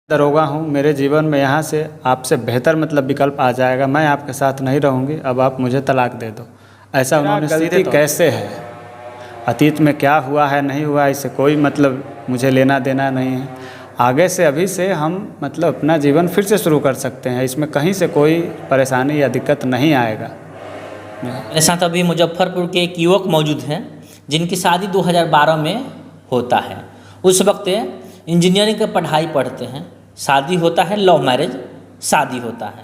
दरोगा हूँ, मेरे जीवन में यहाँ से आपसे बेहतर मतलब विकल्प आ जाएगा, मैं आपके साथ नहीं रहूँगी, अब आप मुझे तलाक दे दो। ऐसा उन्होंने गलती कैसे है, अतीत में क्या हुआ है नहीं हुआ इससे कोई मतलब मुझे लेना देना नहीं है। आगे से अभी से हम मतलब अपना जीवन फिर से शुरू कर सकते हैं, इसमें कहीं से कोई परेशानी या दिक्कत नहीं आएगा। मेरे साथ अभी मुजफ्फरपुर के एक युवक मौजूद हैं जिनकी शादी 2012 में होता है। उस वक्त इंजीनियरिंग की पढ़ाई पढ़ते हैं, शादी होता है, लव मैरिज शादी होता है।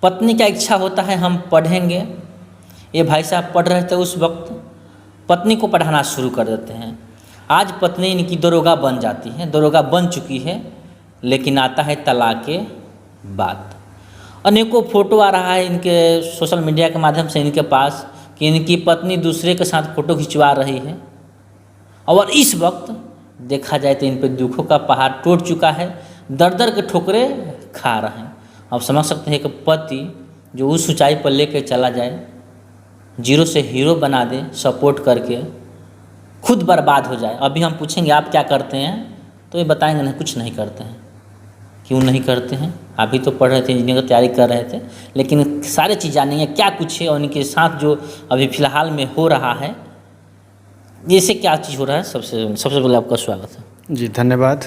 पत्नी का इच्छा होता है हम पढ़ेंगे, ये भाई साहब पढ़ रहे थे उस वक्त, पत्नी को पढ़ाना शुरू कर देते हैं। आज पत्नी इनकी दरोगा बन जाती है, दरोगा बन चुकी है, लेकिन आता है तलाक के बाद। अनेकों फ़ोटो आ रहा है इनके सोशल मीडिया के माध्यम से इनके पास कि इनकी पत्नी दूसरे के साथ फ़ोटो खिंचवा रही है। और इस वक्त देखा जाए तो इन पर दुखों का पहाड़ टूट चुका है, दर दर के ठोकरे खा रहे हैं। आप समझ सकते हैं कि पति जो उस ऊंचाई पर लेकर चला जाए, जीरो से हीरो बना दे, सपोर्ट करके खुद बर्बाद हो जाए। अभी हम पूछेंगे आप क्या करते हैं, तो ये बताएंगे नहीं, कुछ नहीं करते हैं। क्यों नहीं करते हैं? अभी तो पढ़ रहे थे, इंजीनियरिंग की तैयारी कर रहे थे, लेकिन सारे चीज़ जानी है क्या कुछ है और उनके साथ जो अभी फ़िलहाल में हो रहा है, जैसे क्या चीज़ हो रहा है। सबसे पहले आपका स्वागत है जी, धन्यवाद।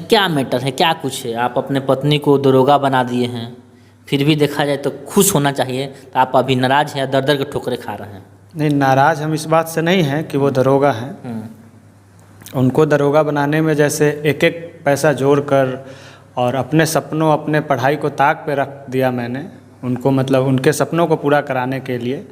क्या मैटर है, क्या कुछ है? आप अपने पत्नी को दरोगा बना दिए हैं, फिर भी देखा जाए तो खुश होना चाहिए, तो आप अभी नाराज़ हैं, दर दर के ठोकरे खा रहे हैं। नहीं, नाराज़ हम इस बात से नहीं हैं कि वो दरोगा हैं। उनको दरोगा बनाने में जैसे एक एक पैसा जोड़ कर और अपने सपनों, अपने पढ़ाई को ताक पे रख दिया मैंने उनको, मतलब उनके सपनों को पूरा कराने के लिए।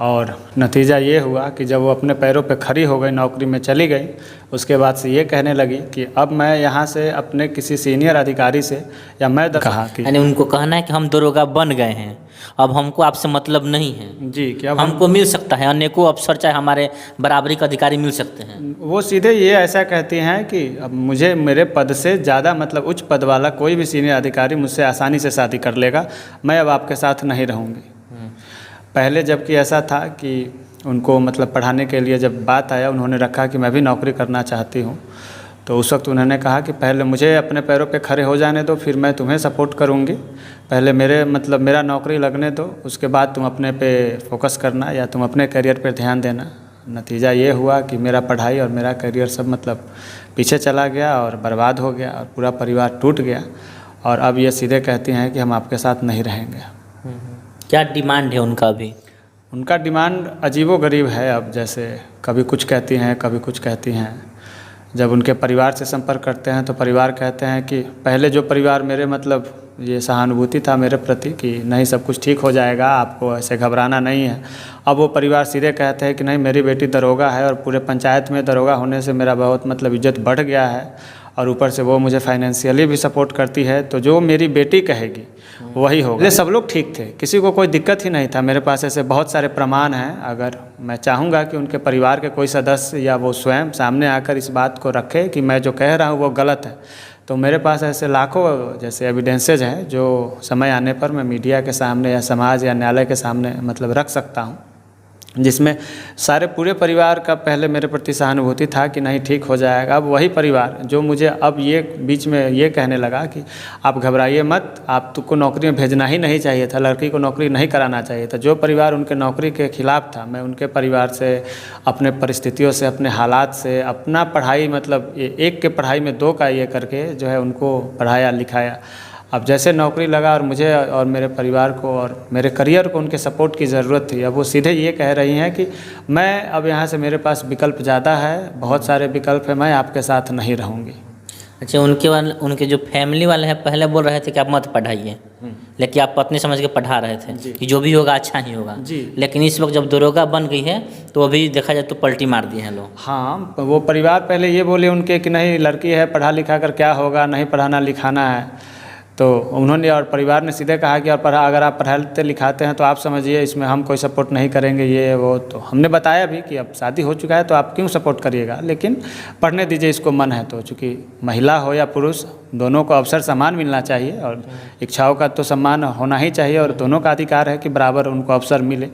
और नतीजा ये हुआ कि जब वो अपने पैरों पे खड़ी हो गई, नौकरी में चली गई, उसके बाद से ये कहने लगी कि अब मैं यहाँ से अपने किसी सीनियर अधिकारी से या मैं कहा कि यानी उनको कहना है कि हम दरोगा बन गए हैं, अब हमको आपसे मतलब नहीं है जी, कि अब हमको मिल सकता है, अनेकों अफसर चाहे हमारे बराबरी का अधिकारी मिल सकते हैं। वो सीधे ये ऐसा कहती हैं कि अब मुझे मेरे पद से ज़्यादा मतलब उच्च पद वाला कोई भी सीनियर अधिकारी मुझसे आसानी से शादी कर लेगा, मैं अब आपके साथ नहीं रहूँगी। पहले जबकि ऐसा था कि उनको मतलब पढ़ाने के लिए जब बात आया, उन्होंने रखा कि मैं भी नौकरी करना चाहती हूँ, तो उस वक्त उन्होंने कहा कि पहले मुझे अपने पैरों पे खड़े हो जाने दो, फिर मैं तुम्हें सपोर्ट करूँगी, पहले मेरा नौकरी लगने दो, उसके बाद तुम अपने पे फोकस करना या तुम अपने करियर पर ध्यान देना। नतीजा ये हुआ कि मेरा पढ़ाई और मेरा करियर सब मतलब पीछे चला गया और बर्बाद हो गया और पूरा परिवार टूट गया। और अब ये सीधे कहती हैं कि हम आपके साथ नहीं रहेंगे। क्या डिमांड है उनका? अभी उनका डिमांड अजीबोगरीब है। अब जैसे कभी कुछ कहती हैं, कभी कुछ कहती हैं। जब उनके परिवार से संपर्क करते हैं तो परिवार कहते हैं कि पहले जो परिवार मेरे मतलब ये सहानुभूति था मेरे प्रति कि नहीं सब कुछ ठीक हो जाएगा, आपको ऐसे घबराना नहीं है, अब वो परिवार सीधे कहते हैं कि नहीं मेरी बेटी दरोगा है और पूरे पंचायत में दरोगा होने से मेरा बहुत मतलब इज्जत बढ़ गया है और ऊपर से वो मुझे फाइनेंशियली भी सपोर्ट करती है, तो जो मेरी बेटी कहेगी वही होगा। ये सब लोग ठीक थे, किसी को कोई दिक्कत ही नहीं था। मेरे पास ऐसे बहुत सारे प्रमाण हैं, अगर मैं चाहूँगा कि उनके परिवार के कोई सदस्य या वो स्वयं सामने आकर इस बात को रखे कि मैं जो कह रहा हूँ वो गलत है, तो मेरे पास ऐसे लाखों जैसे एविडेंसेज हैं जो समय आने पर मैं मीडिया के सामने या समाज या न्यायालय के सामने मतलब रख सकता हूँ, जिसमें सारे पूरे परिवार का पहले मेरे प्रति सहानुभूति था कि नहीं ठीक हो जाएगा। अब वही परिवार जो मुझे अब ये बीच में ये कहने लगा कि आप घबराइए मत, आप तुमको नौकरी में भेजना ही नहीं चाहिए था, लड़की को नौकरी नहीं कराना चाहिए था। जो परिवार उनके नौकरी के खिलाफ़ था, मैं उनके परिवार से, अपने परिस्थितियों से, अपने हालात से, अपना पढ़ाई मतलब एक के पढ़ाई में दो का ये करके जो है उनको पढ़ाया लिखाया। अब जैसे नौकरी लगा और मुझे और मेरे परिवार को और मेरे करियर को उनके सपोर्ट की ज़रूरत थी, अब वो सीधे ये कह रही हैं कि मैं अब यहाँ से मेरे पास विकल्प ज़्यादा है, बहुत सारे विकल्प है, मैं आपके साथ नहीं रहूँगी। अच्छा, उनके जो फैमिली वाले हैं पहले बोल रहे थे कि आप मत पढ़ाइए, लेकिन आप पत्नी समझ के पढ़ा रहे थे कि जो भी होगा अच्छा ही होगा जी। लेकिन इस वक्त जब दरोगा बन गई है तो अभी देखा जाए तो पलटी मार दिए हैं लोग। हाँ, वो परिवार पहले ये बोले उनके कि नहीं लड़की है, पढ़ा लिखा कर क्या होगा, नहीं पढ़ाना लिखाना है, तो उन्होंने और परिवार ने सीधे कहा कि अगर आप पढ़ाते लिखाते हैं तो आप समझिए इसमें हम कोई सपोर्ट नहीं करेंगे, ये वो। तो हमने बताया भी कि अब शादी हो चुका है तो आप क्यों सपोर्ट करिएगा, लेकिन पढ़ने दीजिए, इसको मन है तो। चूँकि महिला हो या पुरुष दोनों को अवसर समान मिलना चाहिए और इच्छाओं का तो सम्मान होना ही चाहिए और दोनों का अधिकार है कि बराबर उनको अवसर मिले।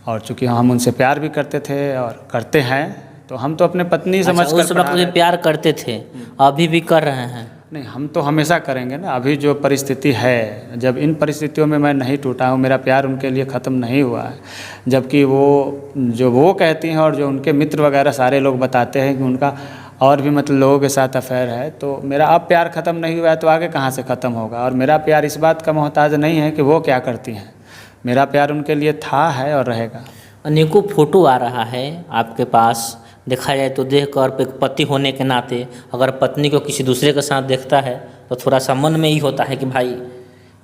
और चूँकि हम उनसे प्यार भी करते थे और करते हैं, तो हम तो अपने पत्नी समझ कर उस वक्त प्यार करते थे, अभी भी कर रहे हैं। नहीं, हम तो हमेशा करेंगे ना। अभी जो परिस्थिति है, जब इन परिस्थितियों में मैं नहीं टूटा हूँ, मेरा प्यार उनके लिए ख़त्म नहीं हुआ है, जबकि वो कहती हैं और जो उनके मित्र वगैरह सारे लोग बताते हैं कि उनका और भी मतलब लोगों के साथ अफेयर है, तो मेरा अब प्यार ख़त्म नहीं हुआ है तो आगे कहाँ से ख़त्म होगा। और मेरा प्यार इस बात का मोहताज नहीं है कि वो क्या करती हैं, मेरा प्यार उनके लिए था, है और रहेगा। अनेकों फोटो आ रहा है आपके पास, देखा जाए तो देख कर एक पति होने के नाते अगर पत्नी को किसी दूसरे के साथ देखता है तो थोड़ा सा मन में ही होता है कि भाई,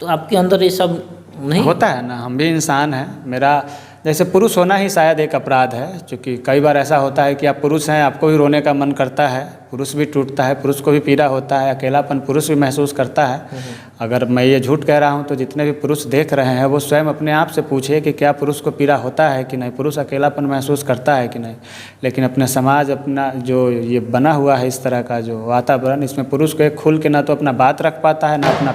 तो आपके अंदर ये सब नहीं होता है ना। हम भी इंसान हैं। मेरा जैसे पुरुष होना ही शायद एक अपराध है, क्योंकि कई बार ऐसा होता है कि आप पुरुष हैं, आपको भी रोने का मन करता है, पुरुष भी टूटता है, पुरुष को भी पीड़ा होता है, अकेलापन पुरुष भी महसूस करता है। अगर मैं ये झूठ कह रहा हूँ तो जितने भी पुरुष देख रहे हैं वो स्वयं अपने आप से पूछिए कि क्या पुरुष को पीड़ा होता है कि नहीं, पुरुष अकेलापन महसूस करता है कि नहीं। लेकिन अपने समाज, अपना जो ये बना हुआ है इस तरह का जो वातावरण, इसमें पुरुष को एक खुल के ना तो अपना बात रख पाता है, ना अपना